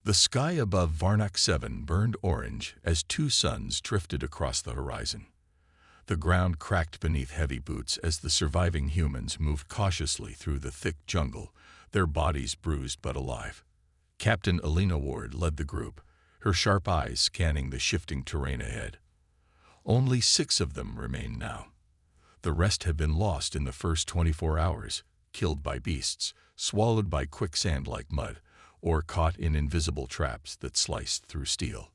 The sky above Varnak 7 burned orange as two suns drifted across the horizon. The ground cracked beneath heavy boots as the surviving humans moved cautiously through the thick jungle, their bodies bruised but alive. Captain Alina Ward led the group, her sharp eyes scanning the shifting terrain ahead. Only 6 of them remain now. The rest have been lost in the first 24 hours, killed by beasts, swallowed by quicksand like mud, or caught in invisible traps that sliced through steel.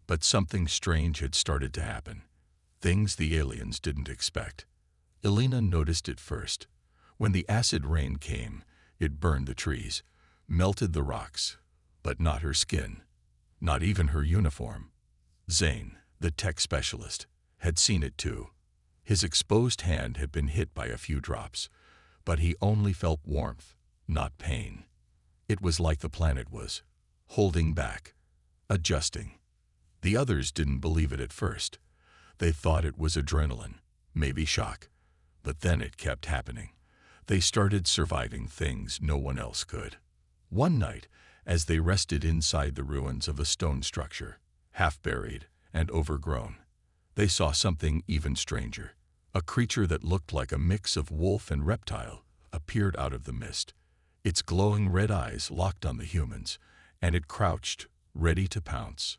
But something strange had started to happen. Things the aliens didn't expect. Elena noticed it first. When the acid rain came, it burned the trees, melted the rocks, but not her skin, not even her uniform. Zane, the tech specialist, had seen it too. His exposed hand had been hit by a few drops, but he only felt warmth, not pain. It was like the planet was holding back, adjusting. The others didn't believe it at first. They thought it was adrenaline, maybe shock, but then it kept happening. They started surviving things no one else could. One night, as they rested inside the ruins of a stone structure, half buried and overgrown, they saw something even stranger. A creature that looked like a mix of wolf and reptile appeared out of the mist. Its glowing red eyes locked on the humans, and it crouched, ready to pounce.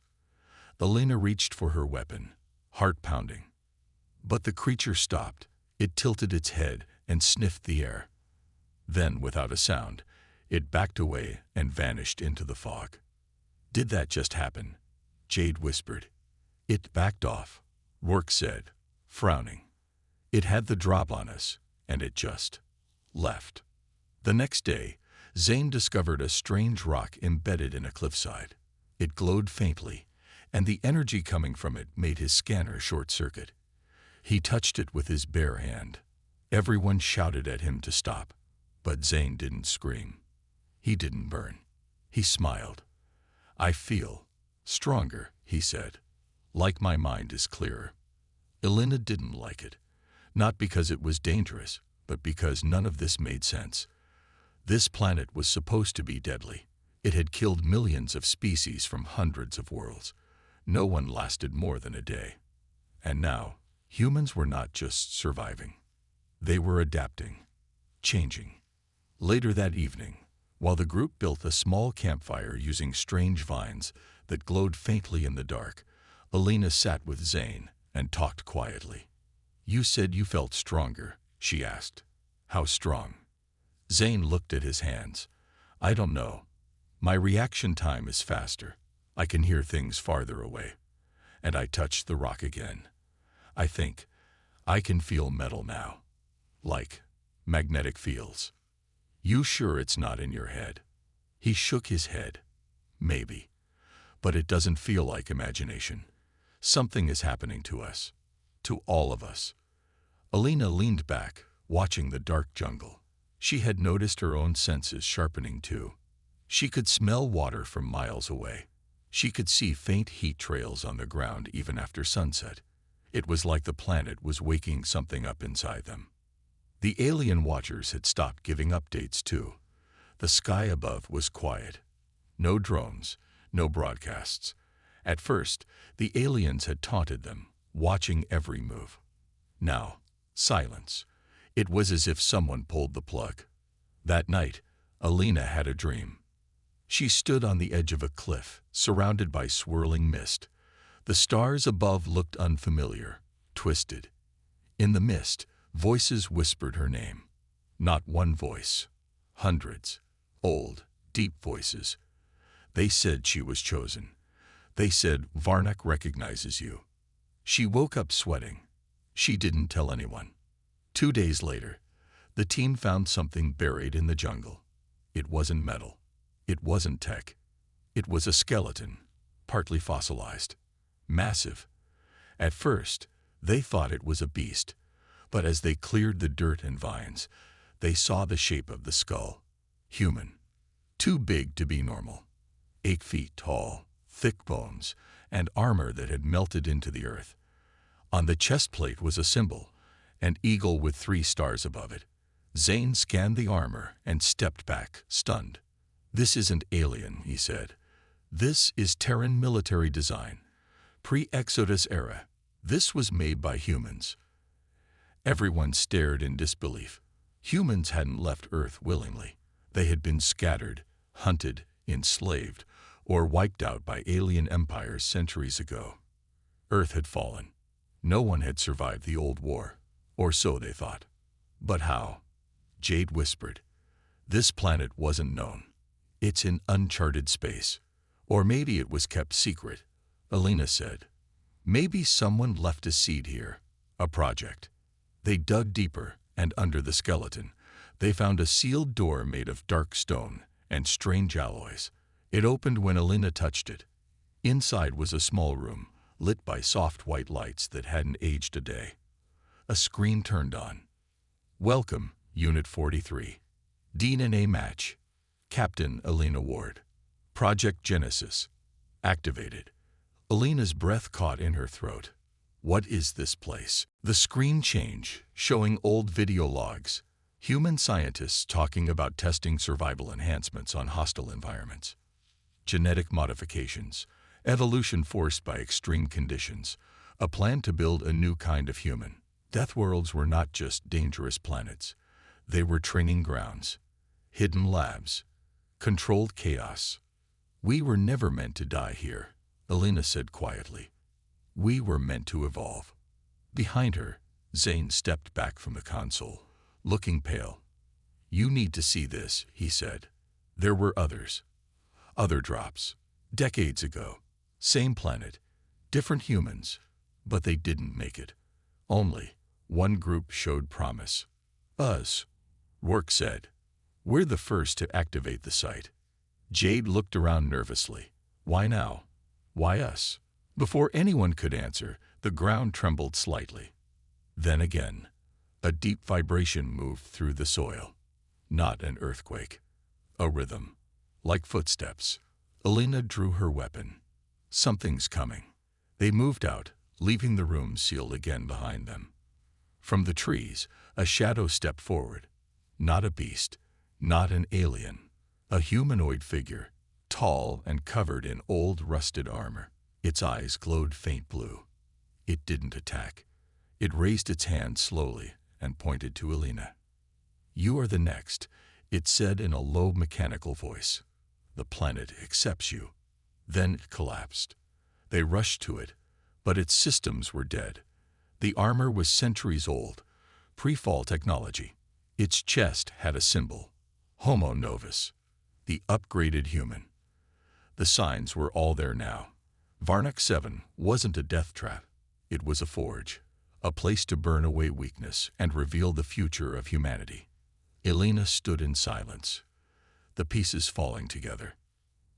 Elena reached for her weapon, heart pounding. But the creature stopped. It tilted its head and sniffed the air. Then, without a sound, it backed away and vanished into the fog. "Did that just happen?" Jade whispered. "It backed off," Rourke said, frowning. "It had the drop on us, and it just left." The next day, Zane discovered a strange rock embedded in a cliffside. It glowed faintly, and the energy coming from it made his scanner short-circuit. He touched it with his bare hand. Everyone shouted at him to stop, but Zane didn't scream. He didn't burn. He smiled. "I feel stronger," he said, "like my mind is clearer." Elena didn't like it, not because it was dangerous, but because none of this made sense. This planet was supposed to be deadly. It had killed millions of species from hundreds of worlds. No one lasted more than a day. And now, humans were not just surviving. They were adapting, changing. Later that evening, while the group built a small campfire using strange vines that glowed faintly in the dark, Elena sat with Zane and talked quietly. "You said you felt stronger," she asked. "How strong?" Zane looked at his hands. "I don't know. My reaction time is faster. I can hear things farther away." And I touched the rock again. "I think I can feel metal now. Like magnetic fields." "You sure it's not in your head?" He shook his head. "Maybe. But it doesn't feel like imagination. Something is happening to us. To all of us." Elena leaned back, watching the dark jungle. She had noticed her own senses sharpening too. She could smell water from miles away. She could see faint heat trails on the ground even after sunset. It was like the planet was waking something up inside them. The alien watchers had stopped giving updates too. The sky above was quiet. No drones, no broadcasts. At first, the aliens had taunted them, watching every move. Now, silence. It was as if someone pulled the plug. That night, Elena had a dream. She stood on the edge of a cliff, surrounded by swirling mist. The stars above looked unfamiliar, twisted. In the mist, voices whispered her name. Not one voice. Hundreds. Old, deep voices. They said she was chosen. They said, "Varnak recognizes you." She woke up sweating. She didn't tell anyone. 2 days later, the team found something buried in the jungle. It wasn't metal. It wasn't tech. It was a skeleton, partly fossilized. Massive. At first, they thought it was a beast, but as they cleared the dirt and vines, they saw the shape of the skull. Human. Too big to be normal. 8 feet tall, thick bones, and armor that had melted into the earth. On the chest plate was a symbol, an eagle with 3 stars above it. Zane scanned the armor and stepped back, stunned. "This isn't alien," he said. This is Terran military design. Pre-Exodus era. This was made by humans. Everyone stared in disbelief. Humans hadn't left Earth willingly. They had been scattered, hunted, enslaved, or wiped out by alien empires centuries ago. Earth had fallen. No one had survived the old war, or so they thought. But how? Jade whispered. This planet wasn't known. It's in uncharted space. Or maybe it was kept secret, Alina said. Maybe someone left a seed here, a project. They dug deeper, and under the skeleton, they found a sealed door made of dark stone and strange alloys. It opened when Alina touched it. Inside was a small room, lit by soft white lights that hadn't aged a day. A screen turned on. Welcome, Unit 43. DNA match. Captain Alina Ward. Project Genesis. Activated. Alina's breath caught in her throat. What is this place? The screen changed, showing old video logs. Human scientists talking about testing survival enhancements on hostile environments. Genetic modifications. Evolution forced by extreme conditions. A plan to build a new kind of human. Death worlds were not just dangerous planets. They were training grounds. Hidden labs. Controlled chaos. We were never meant to die here, Alina said quietly. We were meant to evolve. Behind her, Zane stepped back from the console, looking pale. You need to see this, he said. There were others. Other drops. Decades ago. Same planet. Different humans. But they didn't make it. Only one group showed promise. Us. Rourke said. We're the first to activate the site. Jade looked around nervously. Why now? Why us? Before anyone could answer, the ground trembled slightly. Then again, a deep vibration moved through the soil. Not an earthquake. A rhythm. Like footsteps. Alina drew her weapon. Something's coming. They moved out, leaving the room sealed again behind them. From the trees, a shadow stepped forward. Not a beast. Not an alien. A humanoid figure, tall and covered in old rusted armor. Its eyes glowed faint blue. It didn't attack. It raised its hand slowly and pointed to Alina. You are the next, it said in a low mechanical voice. The planet accepts you. Then it collapsed. They rushed to it, but its systems were dead. The armor was centuries old, pre-fall technology. Its chest had a symbol, Homo Novus, the upgraded human. The signs were all there now. Varnock 7 wasn't a death trap. It was a forge, a place to burn away weakness and reveal the future of humanity. Alina stood in silence, the pieces falling together.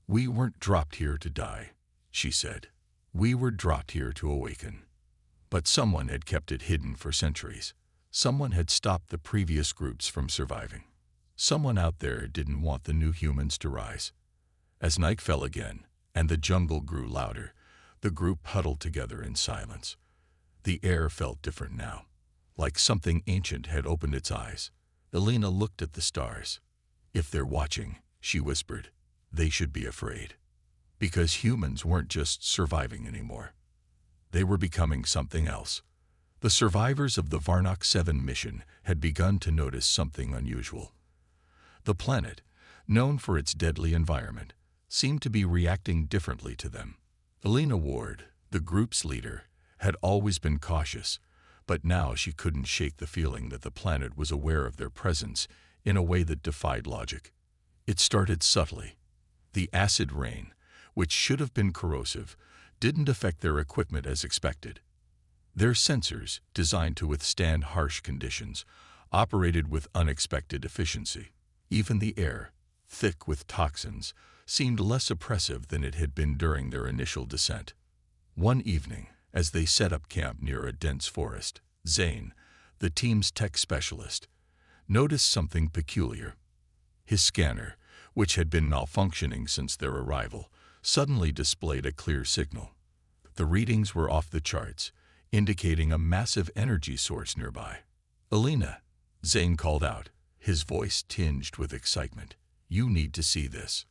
We weren't dropped here to die, she said. We were dropped here to awaken. But someone had kept it hidden for centuries. Someone had stopped the previous groups from surviving. Someone out there didn't want the new humans to rise. As night fell again, and the jungle grew louder, the group huddled together in silence. The air felt different now, like something ancient had opened its eyes. Alina looked at the stars. If they're watching, she whispered, they should be afraid. Because humans weren't just surviving anymore. They were becoming something else. The survivors of the Varnock 7 mission had begun to notice something unusual. The planet, known for its deadly environment, seemed to be reacting differently to them. Alina Ward, the group's leader, had always been cautious, but now she couldn't shake the feeling that the planet was aware of their presence in a way that defied logic. It started subtly. The acid rain, which should have been corrosive, didn't affect their equipment as expected. Their sensors, designed to withstand harsh conditions, operated with unexpected efficiency. Even the air, thick with toxins, seemed less oppressive than it had been during their initial descent. One evening, as they set up camp near a dense forest, Zane, the team's tech specialist, noticed something peculiar. His scanner, which had been malfunctioning since their arrival, suddenly displayed a clear signal. The readings were off the charts, indicating a massive energy source nearby. Alina, Zane called out, his voice tinged with excitement. You need to see this.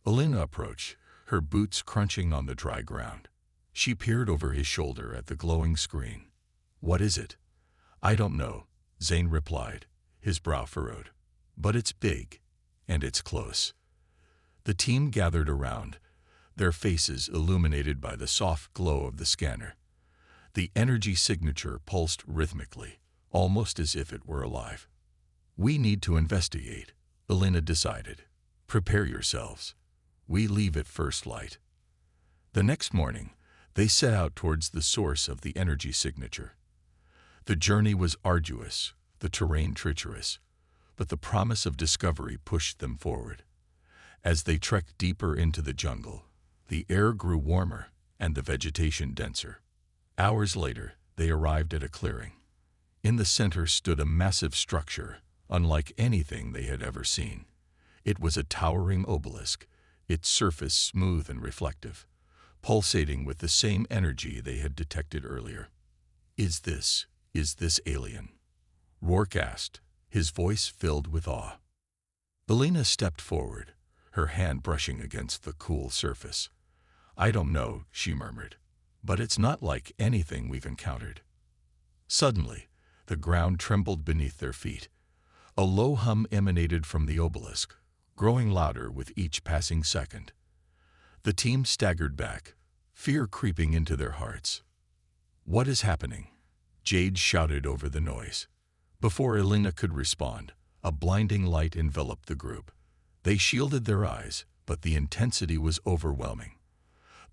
Alina approached, her boots crunching on the dry ground. She peered over his shoulder at the glowing screen. "What is it?" "I don't know," Zane replied, his brow furrowed. "But it's big, and it's close." The team gathered around, their faces illuminated by the soft glow of the scanner. The energy signature pulsed rhythmically, almost as if it were alive. "We need to investigate," Elena decided. "Prepare yourselves. We leave at first light." The next morning, they set out towards the source of the energy signature. The journey was arduous, the terrain treacherous, but the promise of discovery pushed them forward. As they trekked deeper into the jungle, the air grew warmer and the vegetation denser. Hours later, they arrived at a clearing. In the center stood a massive structure, unlike anything they had ever seen. It was a towering obelisk, its surface smooth and reflective, pulsating with the same energy they had detected earlier. Is this alien?" Rourke asked, his voice filled with awe. Elena stepped forward, her hand brushing against the cool surface. "I don't know," she murmured, "but it's not like anything we've encountered." Suddenly, the ground trembled beneath their feet. A low hum emanated from the obelisk, growing louder with each passing second. The team staggered back, fear creeping into their hearts. "What is happening?" Jade shouted over the noise. Before Elena could respond, a blinding light enveloped the group. They shielded their eyes, but the intensity was overwhelming.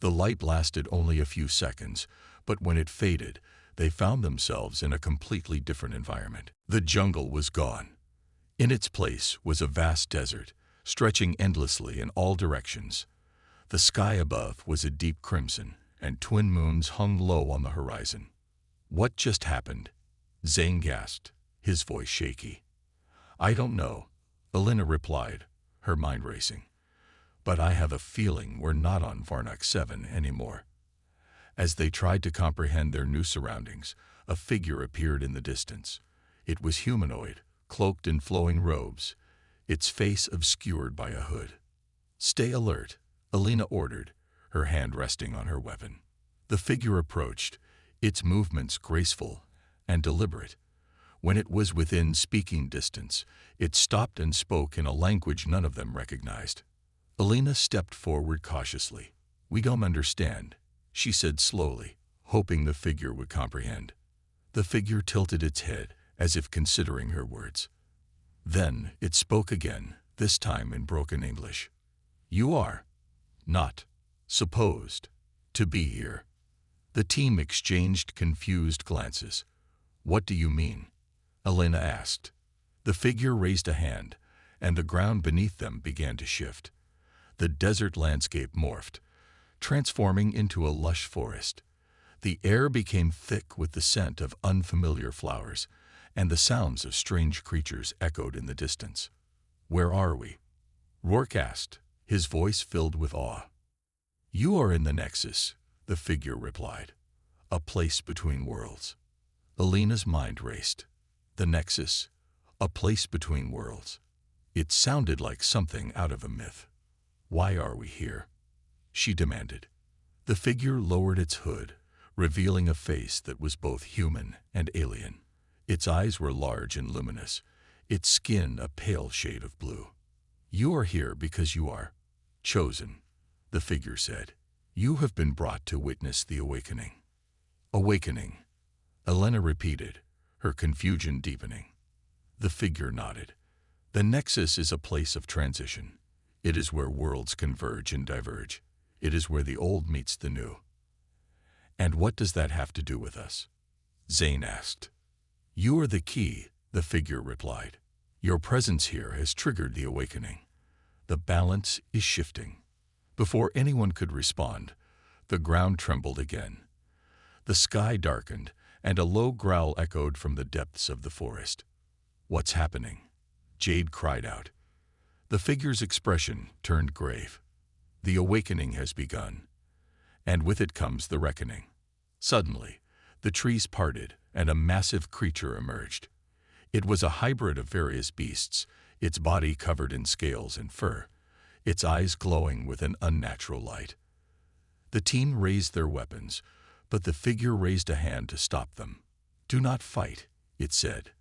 The light lasted only a few seconds, but when it faded, they found themselves in a completely different environment. The jungle was gone. In its place was a vast desert, stretching endlessly in all directions. The sky above was a deep crimson, and twin moons hung low on the horizon. "What just happened?" Zane gasped, his voice shaky. "I don't know," Elena replied, her mind racing. "But I have a feeling we're not on Varnock 7 anymore." As they tried to comprehend their new surroundings, a figure appeared in the distance. It was humanoid, cloaked in flowing robes, its face obscured by a hood. "Stay alert," Elena ordered, her hand resting on her weapon. The figure approached, its movements graceful and deliberate. When it was within speaking distance, it stopped and spoke in a language none of them recognized. Elena stepped forward cautiously. "We don't understand," she said slowly, hoping the figure would comprehend. The figure tilted its head, as if considering her words. Then it spoke again, this time in broken English. "You are not supposed to be here." The team exchanged confused glances. "What do you mean?" Elena asked. The figure raised a hand, and the ground beneath them began to shift. The desert landscape morphed, transforming into a lush forest. The air became thick with the scent of unfamiliar flowers, and the sounds of strange creatures echoed in the distance. "Where are we?" Rourke asked, his voice filled with awe. "You are in the Nexus," the figure replied. "A place between worlds." Elena's mind raced. The Nexus, a place between worlds. It sounded like something out of a myth. "Why are we here?" she demanded. The figure lowered its hood, revealing a face that was both human and alien. Its eyes were large and luminous, its skin a pale shade of blue. "You are here because you are chosen," the figure said. "You have been brought to witness the awakening." "Awakening," Elena repeated, her confusion deepening. The figure nodded. "The Nexus is a place of transition. It is where worlds converge and diverge. It is where the old meets the new." "And what does that have to do with us?" Zane asked. "You are the key," the figure replied. "Your presence here has triggered the awakening. The balance is shifting." Before anyone could respond, the ground trembled again. The sky darkened, and a low growl echoed from the depths of the forest. "What's happening?" Jade cried out. The figure's expression turned grave. "The awakening has begun, and with it comes the reckoning." Suddenly, the trees parted, and a massive creature emerged. It was a hybrid of various beasts, its body covered in scales and fur, its eyes glowing with an unnatural light. The team raised their weapons, but the figure raised a hand to stop them. "Do not fight," it said.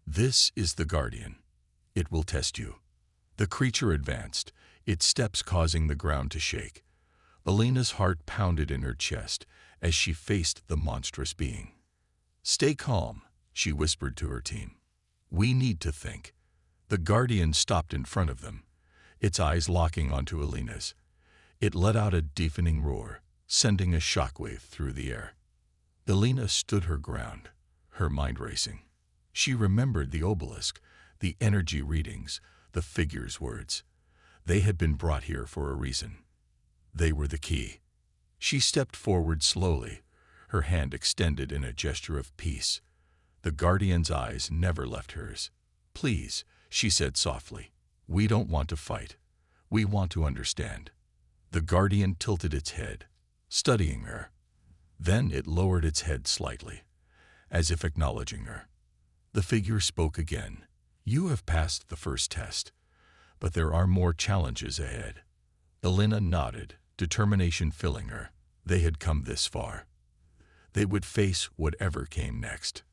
"This is the Guardian. It will test you." The creature advanced, its steps causing the ground to shake. Alina's heart pounded in her chest as she faced the monstrous being. "Stay calm," she whispered to her team. "We need to think." The Guardian stopped in front of them, its eyes locking onto Alina's. It let out a deafening roar, sending a shockwave through the air. Alina stood her ground, her mind racing. She remembered the obelisk, the energy readings, the figure's words. They had been brought here for a reason. They were the key. She stepped forward slowly, her hand extended in a gesture of peace. The Guardian's eyes never left hers. "Please," she said softly, "we don't want to fight. We want to understand." The Guardian tilted its head, studying her. Then it lowered its head slightly, as if acknowledging her. The figure spoke again. "You have passed the first test, but there are more challenges ahead." Alina nodded, determination filling her. They had come this far. They would face whatever came next.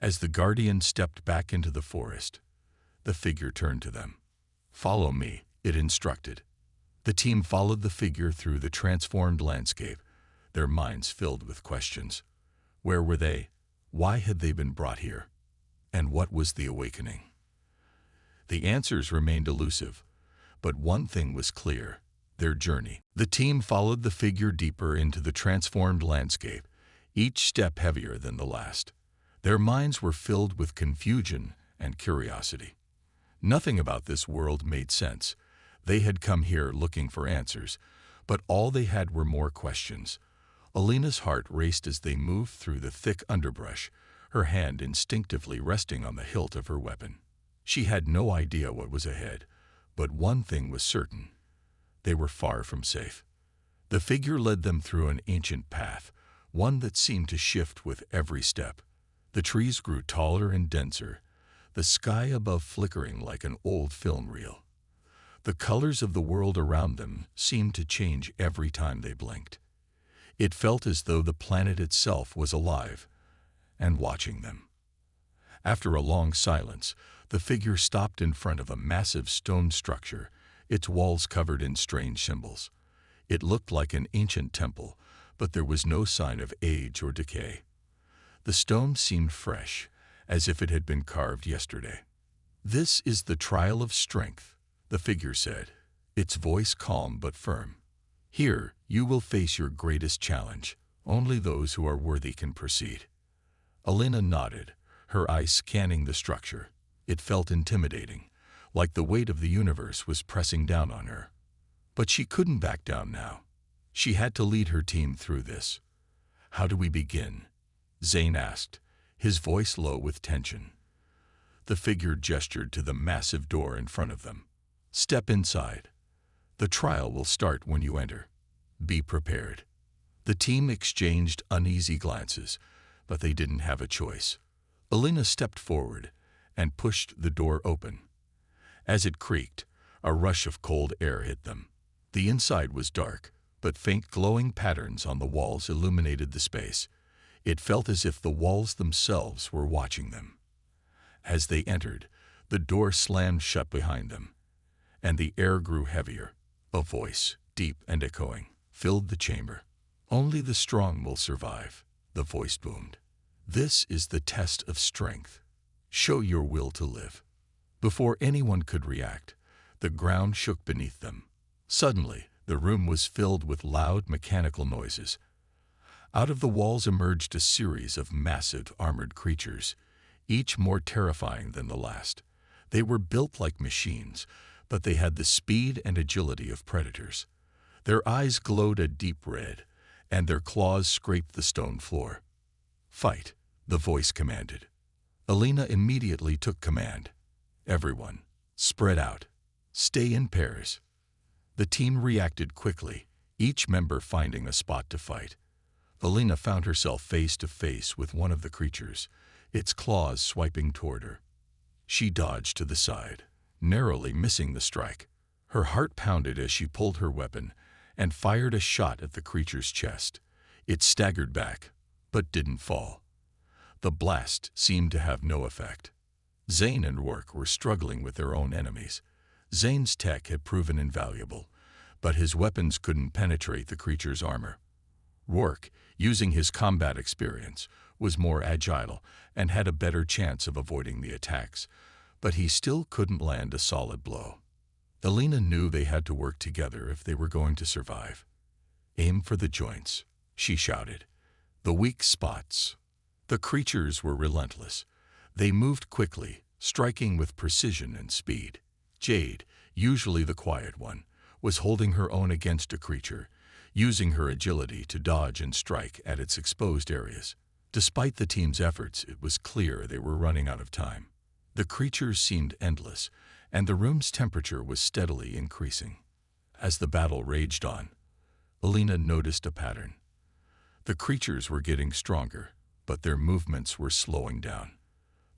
As the Guardian stepped back into the forest, the figure turned to them. "Follow me," it instructed. The team followed the figure through the transformed landscape, their minds filled with questions. Where were they? Why had they been brought here? And what was the awakening? The answers remained elusive, but one thing was clear: their journey. The team followed the figure deeper into the transformed landscape, each step heavier than the last. Their minds were filled with confusion and curiosity. Nothing about this world made sense. They had come here looking for answers, but all they had were more questions. Alina's heart raced as they moved through the thick underbrush, her hand instinctively resting on the hilt of her weapon. She had no idea what was ahead, but one thing was certain: they were far from safe. The figure led them through an ancient path, one that seemed to shift with every step. The trees grew taller and denser, the sky above flickering like an old film reel. The colors of the world around them seemed to change every time they blinked. It felt as though the planet itself was alive and watching them. After a long silence, the figure stopped in front of a massive stone structure, its walls covered in strange symbols. It looked like an ancient temple, but there was no sign of age or decay. The stone seemed fresh, as if it had been carved yesterday. "This is the trial of strength," the figure said, its voice calm but firm. "Here, you will face your greatest challenge. Only those who are worthy can proceed." Alina nodded, her eyes scanning the structure. It felt intimidating, like the weight of the universe was pressing down on her. But she couldn't back down now. She had to lead her team through this. "How do we begin?" Zane asked, his voice low with tension. The figure gestured to the massive door in front of them. "Step inside. The trial will start when you enter. Be prepared." The team exchanged uneasy glances, but they didn't have a choice. Alina stepped forward and pushed the door open. As it creaked, a rush of cold air hit them. The inside was dark, but faint glowing patterns on the walls illuminated the space. It felt as if the walls themselves were watching them. As they entered, the door slammed shut behind them, and the air grew heavier. A voice, deep and echoing, filled the chamber. "Only the strong will survive," the voice boomed. "This is the test of strength. Show your will to live." Before anyone could react, the ground shook beneath them. Suddenly, the room was filled with loud mechanical noises. Out of the walls emerged a series of massive armored creatures, each more terrifying than the last. They were built like machines, but they had the speed and agility of predators. Their eyes glowed a deep red, and their claws scraped the stone floor. "Fight," the voice commanded. Alina immediately took command. "Everyone, spread out. Stay in pairs." The team reacted quickly, each member finding a spot to fight. Alina found herself face to face with one of the creatures, its claws swiping toward her. She dodged to the side, narrowly missing the strike. Her heart pounded as she pulled her weapon and fired a shot at the creature's chest. It staggered back, but didn't fall. The blast seemed to have no effect. Zane and Rourke were struggling with their own enemies. Zane's tech had proven invaluable, but his weapons couldn't penetrate the creature's armor. Rourke, using his combat experience, was more agile and had a better chance of avoiding the attacks, but he still couldn't land a solid blow. Elena knew they had to work together if they were going to survive. "Aim for the joints," she shouted. "The weak spots." The creatures were relentless. They moved quickly, striking with precision and speed. Jade, usually the quiet one, was holding her own against a creature, using her agility to dodge and strike at its exposed areas. Despite the team's efforts, it was clear they were running out of time. The creatures seemed endless, and the room's temperature was steadily increasing. As the battle raged on, Elena noticed a pattern. The creatures were getting stronger, but their movements were slowing down.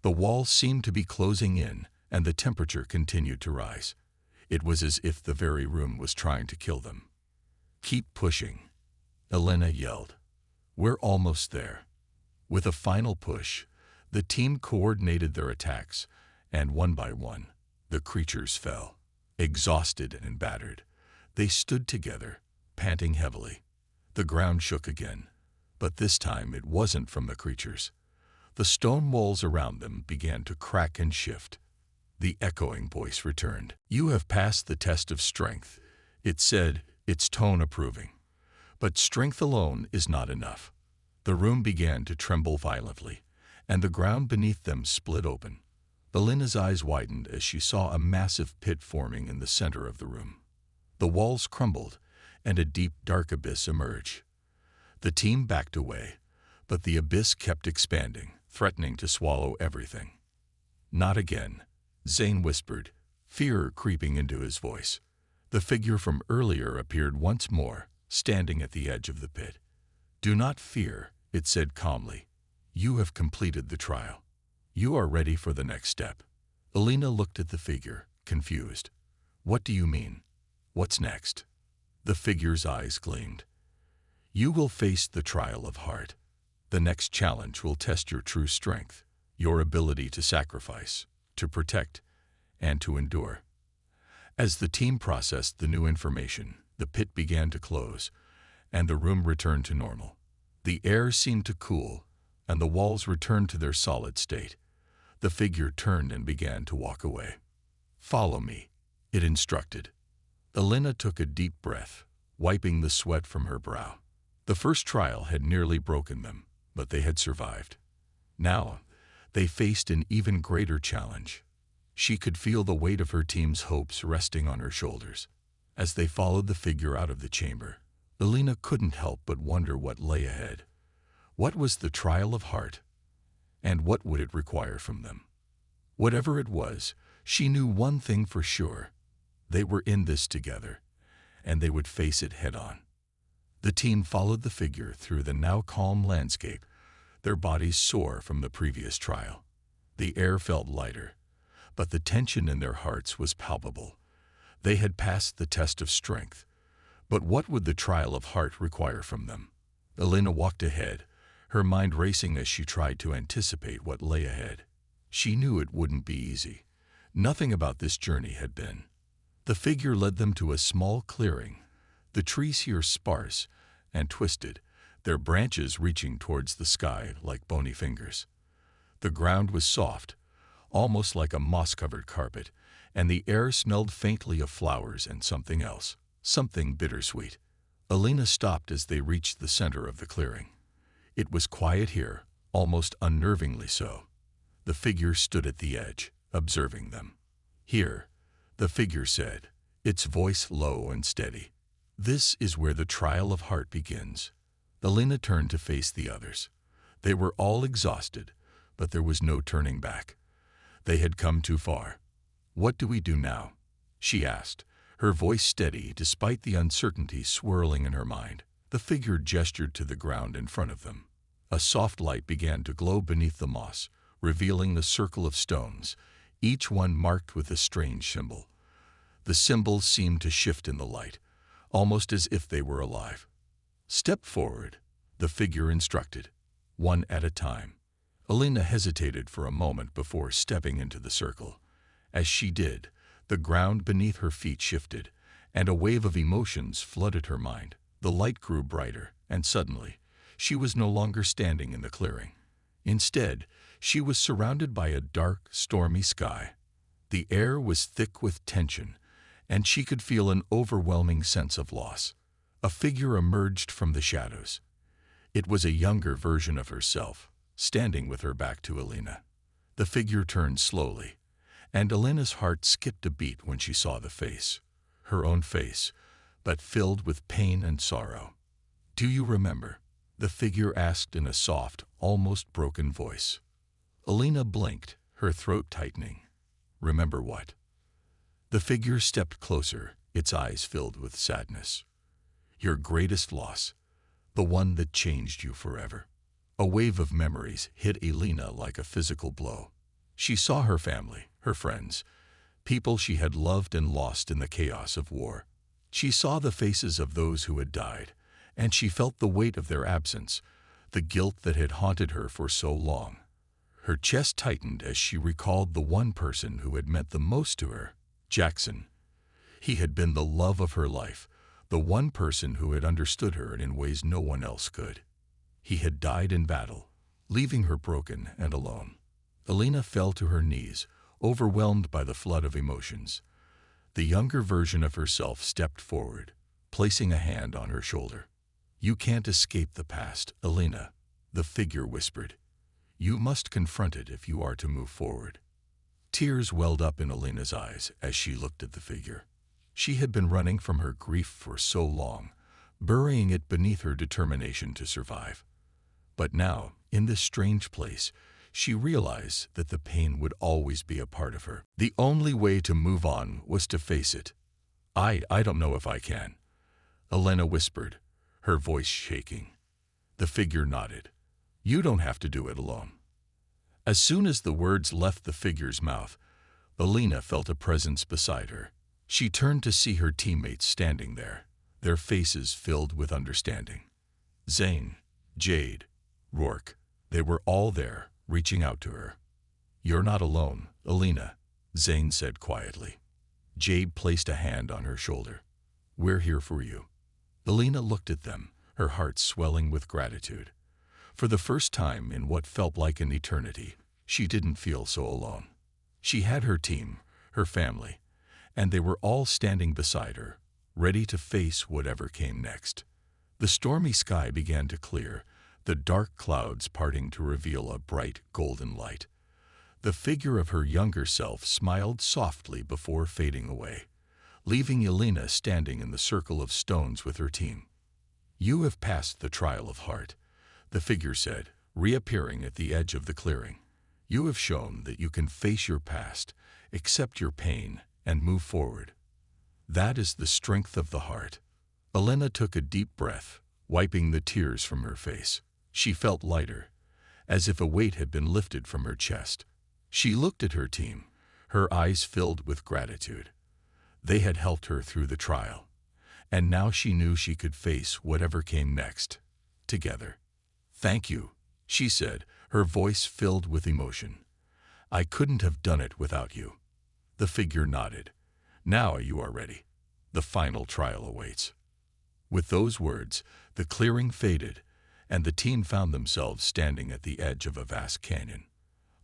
The walls seemed to be closing in, and the temperature continued to rise. It was as if the very room was trying to kill them. "Keep pushing," Elena yelled. "We're almost there." With a final push, the team coordinated their attacks, and one by one, the creatures fell. Exhausted and battered, they stood together, panting heavily. The ground shook again, but this time it wasn't from the creatures. The stone walls around them began to crack and shift. The echoing voice returned. "You have passed the test of strength," it said, its tone approving. But strength alone is not enough. The room began to tremble violently, and the ground beneath them split open. Elena's eyes widened as she saw a massive pit forming in the center of the room. The walls crumbled, and a deep, dark abyss emerged. The team backed away, but the abyss kept expanding, threatening to swallow everything. "Not again," Zane whispered, fear creeping into his voice. The figure from earlier appeared once more, standing at the edge of the pit. "Do not fear," it said calmly. "You have completed the trial. You are ready for the next step." Elena looked at the figure, confused. "What do you mean? What's next?" The figure's eyes gleamed. "You will face the trial of heart. The next challenge will test your true strength, your ability to sacrifice, to protect, and to endure." As the team processed the new information, the pit began to close, and the room returned to normal. The air seemed to cool, and the walls returned to their solid state. The figure turned and began to walk away. "Follow me," it instructed. Elena took a deep breath, wiping the sweat from her brow. The first trial had nearly broken them, but they had survived. Now, they faced an even greater challenge. She could feel the weight of her team's hopes resting on her shoulders. As they followed the figure out of the chamber, Elena couldn't help but wonder what lay ahead. What was the trial of heart? And what would it require from them? Whatever it was, she knew one thing for sure. They were in this together, and they would face it head-on. The team followed the figure through the now calm landscape, their bodies sore from the previous trial. The air felt lighter, but the tension in their hearts was palpable. They had passed the test of strength. But what would the trial of heart require from them? Elena walked ahead, her mind racing as she tried to anticipate what lay ahead. She knew it wouldn't be easy. Nothing about this journey had been. The figure led them to a small clearing, the trees here sparse and twisted, their branches reaching towards the sky like bony fingers. The ground was soft, almost like a moss-covered carpet, and the air smelled faintly of flowers and something else, something bittersweet. Elena stopped as they reached the center of the clearing. It was quiet here, almost unnervingly so. The figure stood at the edge, observing them. "Here," the figure said, its voice low and steady. "This is where the trial of heart begins." Elena turned to face the others. They were all exhausted, but there was no turning back. They had come too far. "What do we do now?" she asked, her voice steady despite the uncertainty swirling in her mind. The figure gestured to the ground in front of them. A soft light began to glow beneath the moss, revealing the circle of stones, each one marked with a strange symbol. The The symbols seemed to shift in the light, almost as if they were alive. "Step forward," the figure instructed, one at a time. Alina hesitated for a moment before stepping into the circle. As she did, the ground beneath her feet shifted, and a wave of emotions flooded her mind. The light grew brighter, and suddenly, she was no longer standing in the clearing. Instead, she was surrounded by a dark, stormy sky. The air was thick with tension, and she could feel an overwhelming sense of loss. A figure emerged from the shadows. It was a younger version of herself, standing with her back to Alina. The figure turned slowly, and Alina's heart skipped a beat when she saw the face. Her own face, but filled with pain and sorrow. "Do you remember?" the figure asked in a soft, almost broken voice. Alina blinked, her throat tightening. "Remember what?" The figure stepped closer, its eyes filled with sadness. "Your greatest loss, the one that changed you forever." A wave of memories hit Alina like a physical blow. She saw her family, her friends, people she had loved and lost in the chaos of war. She saw the faces of those who had died, and she felt the weight of their absence, the guilt that had haunted her for so long. Her chest tightened as she recalled the one person who had meant the most to her, Jackson. He had been the love of her life, the one person who had understood her in ways no one else could. He had died in battle, leaving her broken and alone. Alina fell to her knees, overwhelmed by the flood of emotions. The younger version of herself stepped forward, placing a hand on her shoulder. "You can't escape the past, Alina," the figure whispered. "You must confront it if you are to move forward." Tears welled up in Alina's eyes as she looked at the figure. She had been running from her grief for so long, burying it beneath her determination to survive. But now, in this strange place, she realized that the pain would always be a part of her. The only way to move on was to face it. I don't know if I can," Alina whispered, her voice shaking. The figure nodded. "You don't have to do it alone." As soon as the words left the figure's mouth, Alina felt a presence beside her. She turned to see her teammates standing there, their faces filled with understanding. Zane, Jade, Rourke, they were all there, reaching out to her. "You're not alone, Alina," Zane said quietly. Jade placed a hand on her shoulder. "We're here for you." Alina looked at them, her heart swelling with gratitude. For the first time in what felt like an eternity, she didn't feel so alone. She had her team, her family, and they were all standing beside her, ready to face whatever came next. The stormy sky began to clear, the dark clouds parting to reveal a bright golden light. The figure of her younger self smiled softly before fading away, leaving Alina standing in the circle of stones with her team. "You have passed the trial of heart," the figure said, reappearing at the edge of the clearing. "You have shown that you can face your past, accept your pain, and move forward. That is the strength of the heart." Alina took a deep breath, wiping the tears from her face. She felt lighter, as if a weight had been lifted from her chest. She looked at her team, her eyes filled with gratitude. They had helped her through the trial, and now she knew she could face whatever came next, together. "Thank you," she said, her voice filled with emotion. "I couldn't have done it without you." The figure nodded. "Now you are ready. The final trial awaits." With those words, the clearing faded, and the team found themselves standing at the edge of a vast canyon.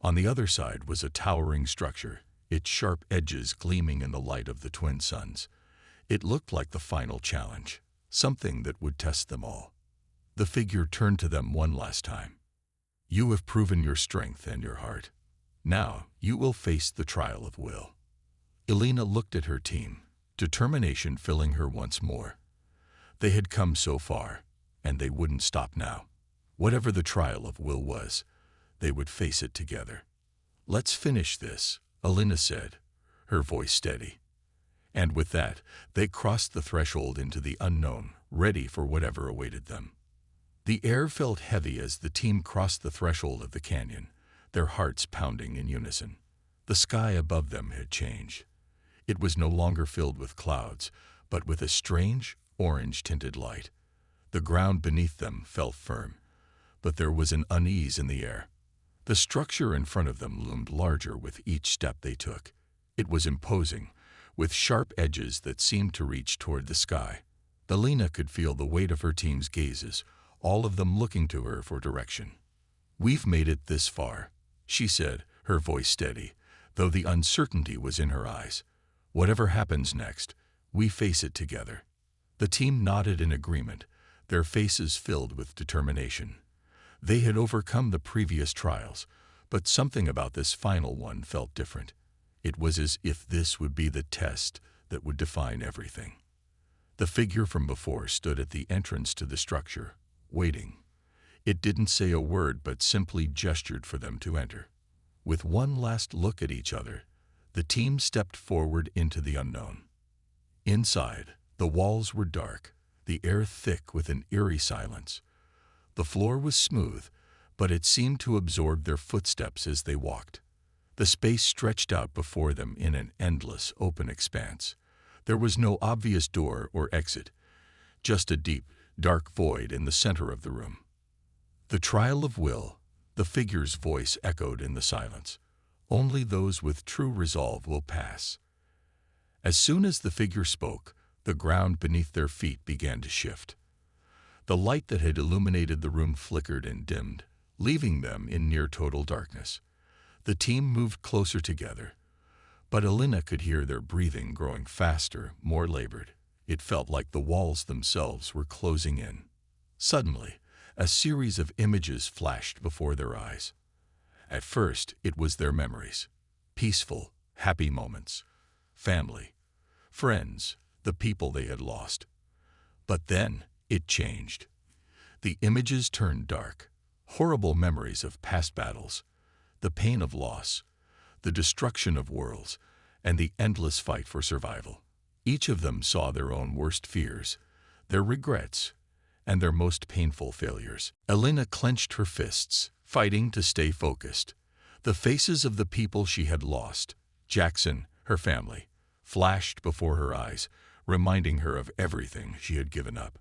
On the other side was a towering structure, its sharp edges gleaming in the light of the twin suns. It looked like the final challenge, something that would test them all. The figure turned to them one last time. "You have proven your strength and your heart. Now you will face the trial of will." Alina looked at her team, determination filling her once more. They had come so far, and they wouldn't stop now. Whatever the trial of will was, they would face it together. "Let's finish this," Alina said, her voice steady. And with that, they crossed the threshold into the unknown, ready for whatever awaited them. The air felt heavy as the team crossed the threshold of the canyon, their hearts pounding in unison. The sky above them had changed. It was no longer filled with clouds, but with a strange, orange-tinted light. The ground beneath them felt firm, but there was an unease in the air. The structure in front of them loomed larger with each step they took. It was imposing, with sharp edges that seemed to reach toward the sky. Alina could feel the weight of her team's gazes, all of them looking to her for direction. "We've made it this far," she said, her voice steady, though the uncertainty was in her eyes. "Whatever happens next, we face it together." The team nodded in agreement, their faces filled with determination. They had overcome the previous trials, but something about this final one felt different. It was as if this would be the test that would define everything. The figure from before stood at the entrance to the structure, waiting. It didn't say a word but simply gestured for them to enter. With one last look at each other, the team stepped forward into the unknown. Inside, the walls were dark, the air thick with an eerie silence. The floor was smooth, but it seemed to absorb their footsteps as they walked. The space stretched out before them in an endless, open expanse. There was no obvious door or exit, just a deep, dark void in the center of the room. "The trial of will," the figure's voice echoed in the silence. "Only those with true resolve will pass." As soon as the figure spoke, the ground beneath their feet began to shift. The light that had illuminated the room flickered and dimmed, leaving them in near-total darkness. The team moved closer together, but Alina could hear their breathing growing faster, more labored. It felt like the walls themselves were closing in. Suddenly, a series of images flashed before their eyes. At first, it was their memories. Peaceful, happy moments. Family. Friends. The people they had lost. But then, it changed. The images turned dark. Horrible memories of past battles. The pain of loss. The destruction of worlds. And the endless fight for survival. Each of them saw their own worst fears, their regrets, and their most painful failures. Alina clenched her fists, fighting to stay focused. The faces of the people she had lost, Jackson, her family, flashed before her eyes, reminding her of everything she had given up.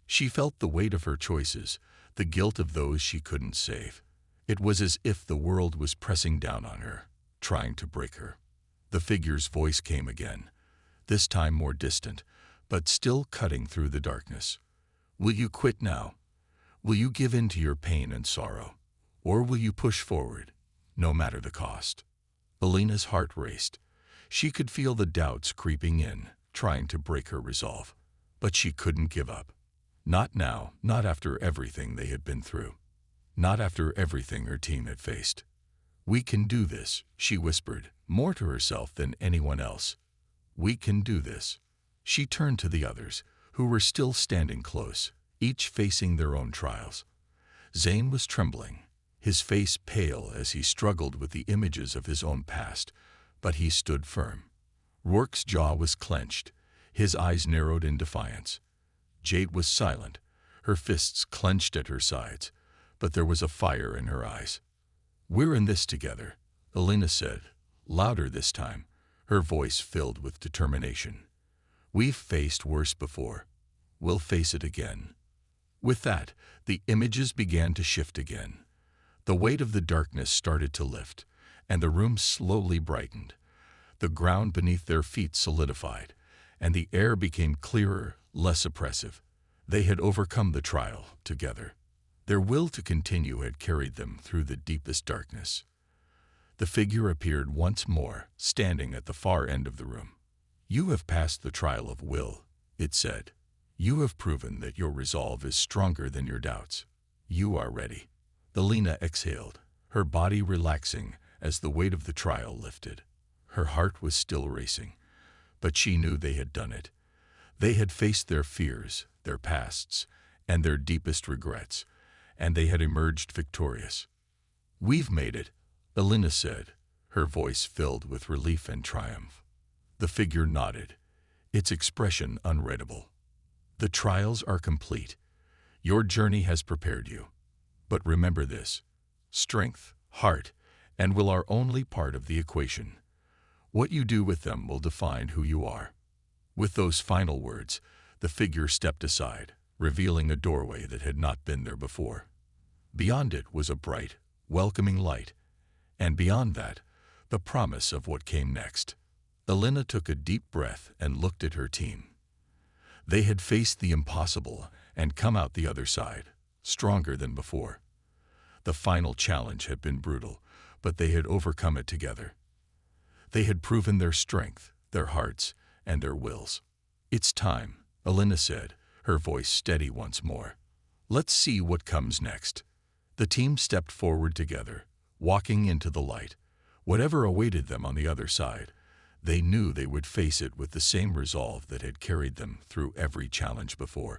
She felt the weight of her choices, the guilt of those she couldn't save. It was as if the world was pressing down on her, trying to break her. The figure's voice came again, this time more distant, but still cutting through the darkness. "Will you quit now? Will you give in to your pain and sorrow? Or will you push forward, no matter the cost?" Alina's heart raced. She could feel the doubts creeping in, trying to break her resolve. But she couldn't give up. Not now, not after everything they had been through. Not after everything her team had faced. "We can do this," she whispered, more to herself than anyone else. "We can do this." She turned to the others, who were still standing close, each facing their own trials. Zane was trembling, his face pale as he struggled with the images of his own past, but he stood firm. Rourke's jaw was clenched, his eyes narrowed in defiance. Jade was silent, her fists clenched at her sides, but there was a fire in her eyes. "We're in this together," Alina said, louder this time, her voice filled with determination. "We've faced worse before. We'll face it again." With that, the images began to shift again. The weight of the darkness started to lift, and the room slowly brightened. The ground beneath their feet solidified, and the air became clearer, less oppressive. They had overcome the trial together. Their will to continue had carried them through the deepest darkness. The figure appeared once more, standing at the far end of the room. "You have passed the trial of will," it said. "You have proven that your resolve is stronger than your doubts. You are ready." Alina exhaled, her body relaxing as the weight of the trial lifted. Her heart was still racing, but she knew they had done it. They had faced their fears, their pasts, and their deepest regrets, and they had emerged victorious. "We've made it," Alina said, her voice filled with relief and triumph. The figure nodded, its expression unreadable. "The trials are complete. Your journey has prepared you. But remember this: strength, heart, and will are only part of the equation. What you do with them will define who you are." With those final words, the figure stepped aside, revealing a doorway that had not been there before. Beyond it was a bright, welcoming light, and beyond that, the promise of what came next. Elena took a deep breath and looked at her team. They had faced the impossible and come out the other side, stronger than before. The final challenge had been brutal, but they had overcome it together. They had proven their strength, their hearts, and their wills. "It's time," Elena said, her voice steady once more. "Let's see what comes next." The team stepped forward together, walking into the light. Whatever awaited them on the other side, they knew they would face it with the same resolve that had carried them through every challenge before.